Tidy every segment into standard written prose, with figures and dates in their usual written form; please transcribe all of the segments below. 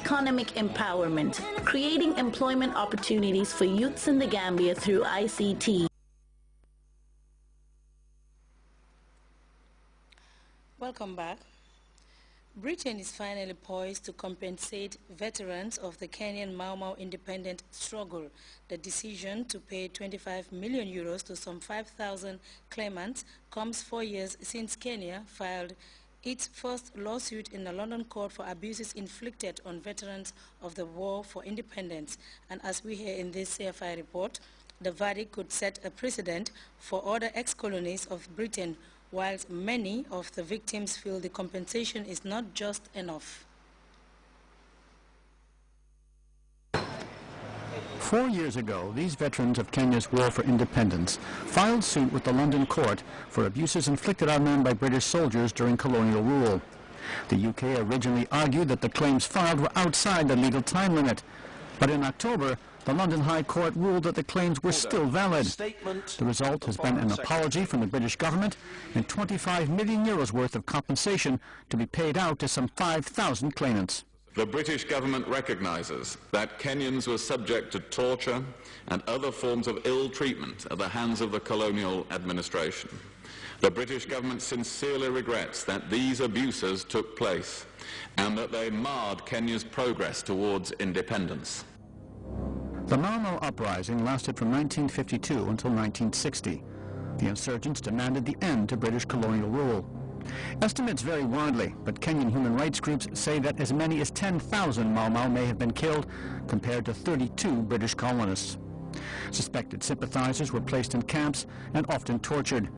economic empowerment, creating employment opportunities for youths in the Gambia through ICT. Welcome back. Britain is finally poised to compensate veterans of the Kenyan Mau Mau independent struggle. The decision to pay 25 million euros to some 5,000 claimants comes 4 years since Kenya filed its first lawsuit in the London court for abuses inflicted on veterans of the War for Independence. And as we hear in this CFI report, the verdict could set a precedent for other ex-colonies of Britain, whilst many of the victims feel the compensation is not just enough. 4 years ago, these veterans of Kenya's War for Independence filed suit with the London court for abuses inflicted on them by British soldiers during colonial rule. The UK originally argued that the claims filed were outside the legal time limit, but in October, the London High Court ruled that the claims were still valid. The result has been an apology from the British government and 25 million euros worth of compensation to be paid out to some 5,000 claimants. The British government recognises that Kenyans were subject to torture and other forms of ill treatment at the hands of the colonial administration. The British government sincerely regrets that these abuses took place and that they marred Kenya's progress towards independence. The Mau Mau uprising lasted from 1952 until 1960. The insurgents demanded the end to British colonial rule. Estimates vary widely, but Kenyan human rights groups say that as many as 10,000 Mau Mau may have been killed, compared to 32 British colonists. Suspected sympathizers were placed in camps and often tortured.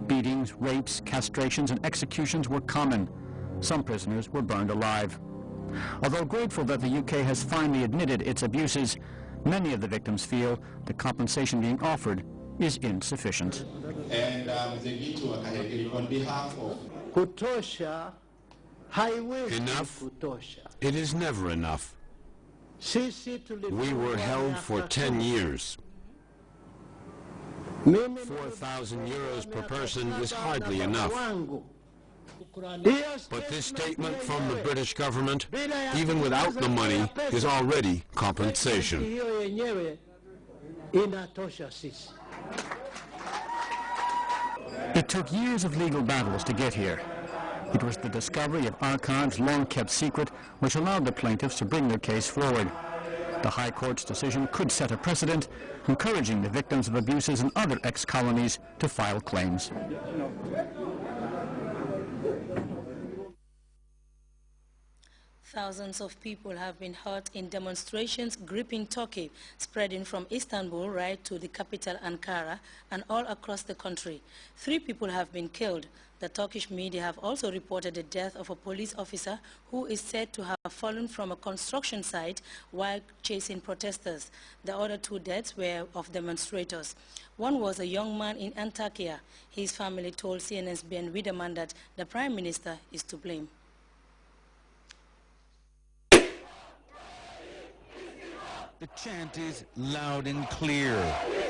Beatings, rapes, castrations, and executions were common. Some prisoners were burned alive. Although grateful that the UK has finally admitted its abuses, many of the victims feel the compensation being offered is insufficient. And on behalf of Kutosha, enough? It is never enough. We were held for 10 years. 4,000 euros per person is hardly enough. But this statement from the British government, even without the money, is already compensation. It took years of legal battles to get here. It was the discovery of archives long kept secret which allowed the plaintiffs to bring their case forward. The High Court's decision could set a precedent, encouraging the victims of abuses in other ex-colonies to file claims. Thousands of people have been hurt in demonstrations gripping Turkey, spreading from Istanbul right to the capital Ankara and all across the country. 3 people have been killed. The Turkish media have also reported the death of a police officer who is said to have fallen from a construction site while chasing protesters. The other 2 deaths were of demonstrators. One was a young man in Antakya. His family told CNN's Ben Widerman that the Prime Minister is to blame. The chant is loud and clear.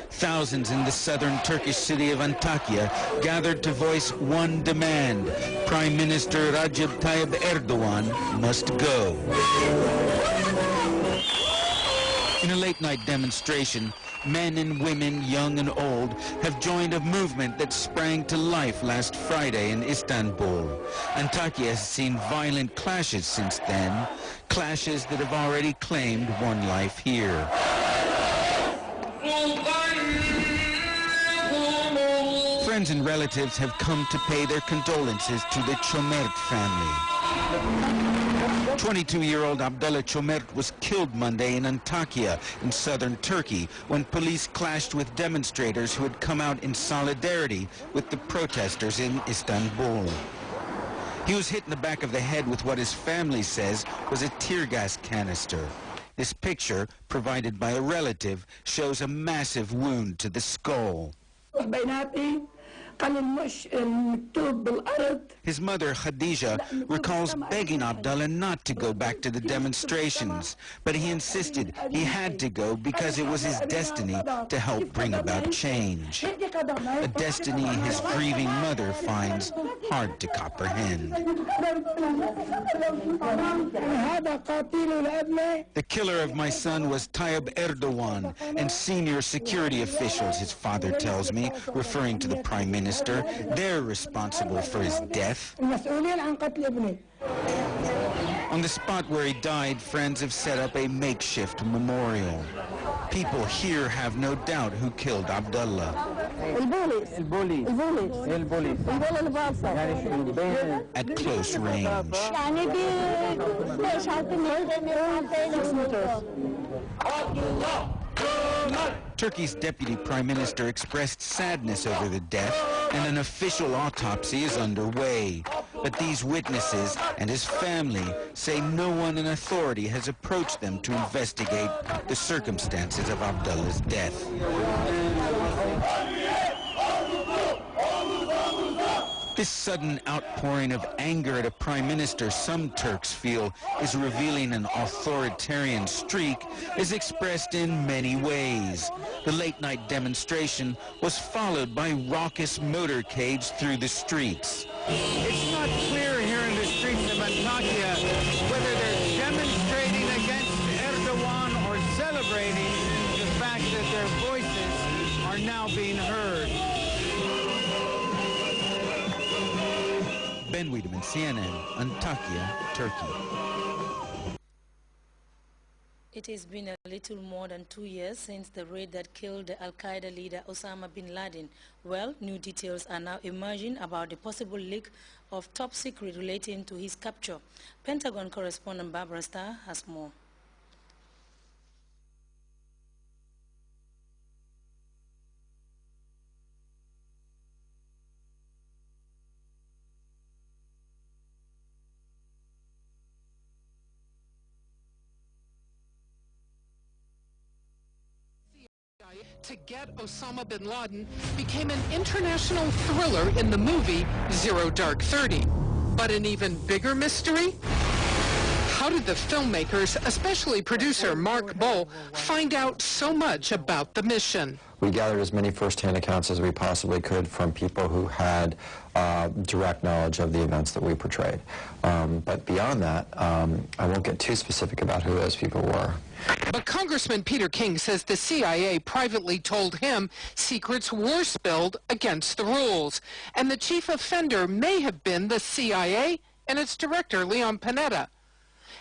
Thousands in the southern Turkish city of Antakya gathered to voice one demand. Prime Minister Recep Tayyip Erdogan must go. In a late-night demonstration, men and women, young and old, have joined a movement that sprang to life last Friday in Istanbul. Antakya has seen violent clashes since then, clashes that have already claimed one life here. Friends and relatives have come to pay their condolences to the Çömert family. 22-year-old Abdullah Çömert was killed Monday in Antakya in southern Turkey when police clashed with demonstrators who had come out in solidarity with the protesters in Istanbul. He was hit in the back of the head with what his family says was a tear gas canister. This picture, provided by a relative, shows a massive wound to the skull. His mother, Khadija, recalls begging Abdullah not to go back to the demonstrations, but he insisted he had to go because it was his destiny to help bring about change. A destiny his grieving mother finds hard to comprehend. The killer of my son was Tayyip Erdogan and senior security officials, his father tells me, referring to the Prime Minister. They're responsible for his death. On the spot where he died, friends have set up a makeshift memorial. People here have no doubt who killed Abdullah. At close range. Turkey's deputy prime minister expressed sadness over the death, and an official autopsy is underway. But these witnesses and his family say no one in authority has approached them to investigate the circumstances of Abdullah's death. This sudden outpouring of anger at a prime minister some Turks feel is revealing an authoritarian streak is expressed in many ways. The late-night demonstration was followed by raucous motorcades through the streets. It's not clear here in the streets of Antakya whether they're demonstrating against Erdogan or celebrating the fact that their voices are now being heard. Ben Wiedemann, CNN, Antakya, Turkey. It has been a little more than 2 years since the raid that killed the Al-Qaeda leader Osama bin Laden. Well, new details are now emerging about the possible leak of top secret relating to his capture. Pentagon correspondent Barbara Starr has more. To get Osama bin Laden became an international thriller in the movie Zero Dark 30. But an even bigger mystery? How did the filmmakers, especially producer Mark Boal, find out so much about the mission? We gathered as many first-hand accounts as we possibly could from people who had direct knowledge of the events that we portrayed. But beyond that, I won't get too specific about who those people were. But Congressman Peter King says the CIA privately told him secrets were spilled against the rules, and the chief offender may have been the CIA and its director, Leon Panetta.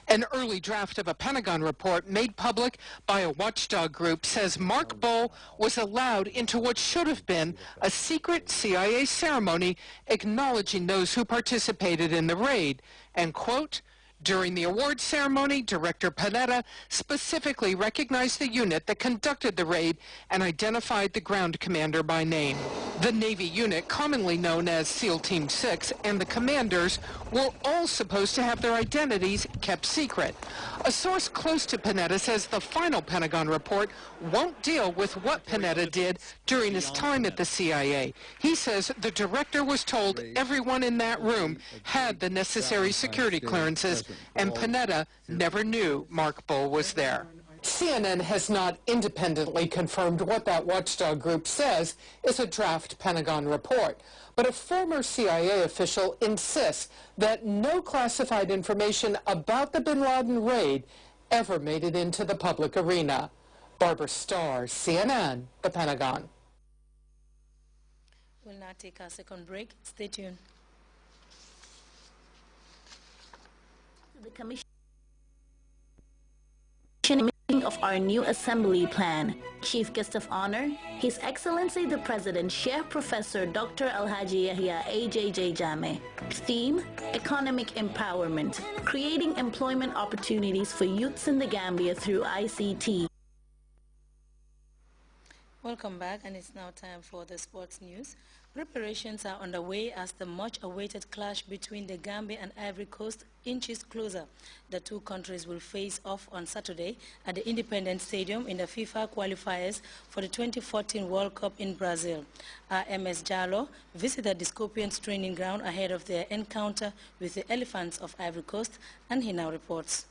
An early draft of a Pentagon report made public by a watchdog group says Mark Boal was allowed into what should have been a secret CIA ceremony acknowledging those who participated in the raid, and, quote, during the award ceremony, Director Panetta specifically recognized the unit that conducted the raid and identified the ground commander by name. The Navy unit, commonly known as SEAL Team 6, and the commanders were all supposed to have their identities kept secret. A source close to Panetta says the final Pentagon report won't deal with what Panetta did during his time at the CIA. He says the director was told everyone in that room had the necessary security clearances, and Panetta never knew Mark Boal was there. CNN has not independently confirmed what that watchdog group says is a draft Pentagon report, but a former CIA official insists that no classified information about the bin Laden raid ever made it into the public arena. Barbara Starr, CNN, the Pentagon. We'll now take our second break. Stay tuned. The commission of our new assembly plan. Chief guest of honor, His Excellency the President, Sheikh Professor Dr. Alhaji Yahya AJJ Jame. Theme, Economic Empowerment, creating employment opportunities for youths in the Gambia through ICT. Welcome back, and it's now time for the sports news. Preparations are underway as the much-awaited clash between the Gambia and Ivory Coast inches closer. The two countries will face off on Saturday at the Independence Stadium in the FIFA qualifiers for the 2014 World Cup in Brazil. MS Jallo visited the Scorpions training ground ahead of their encounter with the Elephants of Ivory Coast, and he now reports.